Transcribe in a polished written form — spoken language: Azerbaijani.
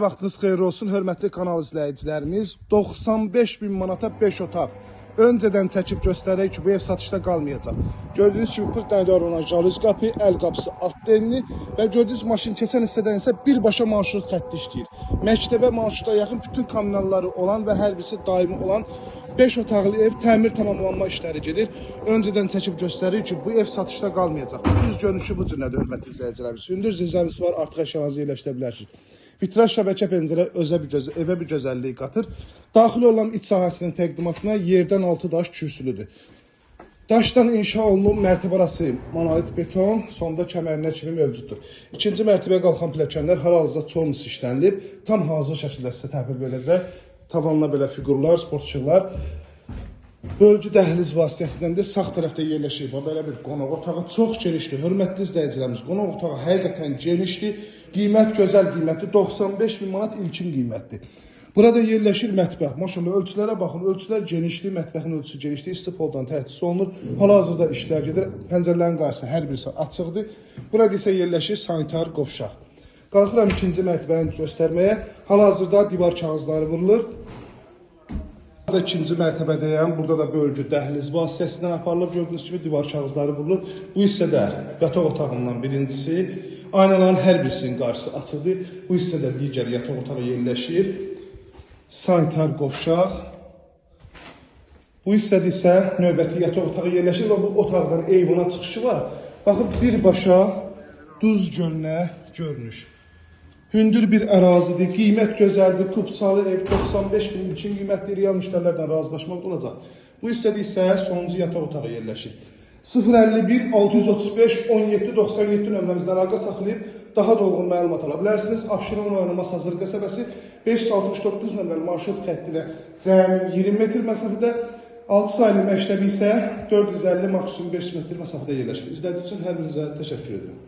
Vaxtınız xeyir olsun, hörmətli kanal izləyicilərimiz. 95 bin manata 5 otaq. Öncədən çəkib göstərək ki, bu ev satışda qalmayacaq. Gördüyünüz kimi 40 dənə olan jaluz qapı, əl qapısı, alt denli və gördüyünüz maşın keçən hissədən isə birbaşa marşrut xətti işləyir. Məktəbə marşruta yaxın bütün kommunalları olan və hər birisi daimi olan 5 otaqlı ev təmir tamamlanma işləri gedir. Öncədən çəkib göstərir ki, bu ev satışda qalmayacaq. Düz görünüşü bu cürlədir, hörmətli izləyicilərimiz. Hündür zirvəsi var, artıq əşyalarınızı yerləşdirə bilərsiniz. Vitraj şəbəkə pəncərə evə bir gözəllik qatır. Daxil olan iç sahəsinin təqdimatına yerdən 6 daş kürsülüdür. Daşdan inşa olunub mərtəbə arası monolit beton, sonda kəmərinə kimi mövcuddur. İkinci mərtəbəyə qalxan pilləkənlər hal-hazırda çormus işlənilib, tam hazır şəkildə sizə təhvil verəcək. Tavanla belə figurlar, sport işıqlar. Bölgü dəhliz vasitəsindəndir. Sağ tərəfdə yerləşir. Belə bir qonaq otağı çox genişdir. Hörmətli izləyicilərimiz, qonaq otağı həqiqətən genişdir. Qiymət gözəl qiymətdir. 95 bin manat ilkin qiymətdir. Burada yerləşir mətbəx. Maşallah ölçülərə baxın. Ölçülər genişdir. Mətbəxin ölçüsü genişdir. İstifoldan təchiz olunur. Hal-hazırda işlər gedir. Pəncərələrin qarşısı hər birisi açıqdır. Burada isə yerləşir sanitar qovşaq. Qalxıram ikinci mərtəbəni göstərməyə. Hal-hazırda divar kağızları vurulur. Burada ikinci mərtəbədəyəm. Burada da bölgü dəhliz vasitəsindən aparılıb. Gördüyünüz kimi divar kağızları vurulur. Bu hissədə yataq otağından birincisi. Aynaların hər birisinin qarşısı açıqdır. Bu hissədə digər yataq otağı yerləşir. Sanitar qovşaq. Bu hissədə isə növbəti yataq otağı yerləşir və bu otaqdan eyvana çıxışı var. Baxın, birbaşa Duz gölünə görünür. Hündür bir ərazidir, qiymət gözəldir, kubçalı ev 95 bin ilkin qiymətli real müştərilərdən razılaşmaq olacaq. Bu hissədə isə sonuncu yataq otağı yerləşir. 051 635 17 97 nömrəmizdən əlaqə saxlayıb daha dolğun məlumat ala bilərsiniz. Abşeron rayonu Masazır qəsəbəsi 569 nömrəli marşrut xəttinə cəmi 20 metr məsafədə, 6 saylı məktəbi isə 450 maksimum 5 metr məsafədə yerləşir. İzlədiyiniz üçün hər birinizə təşəkkür edirəm.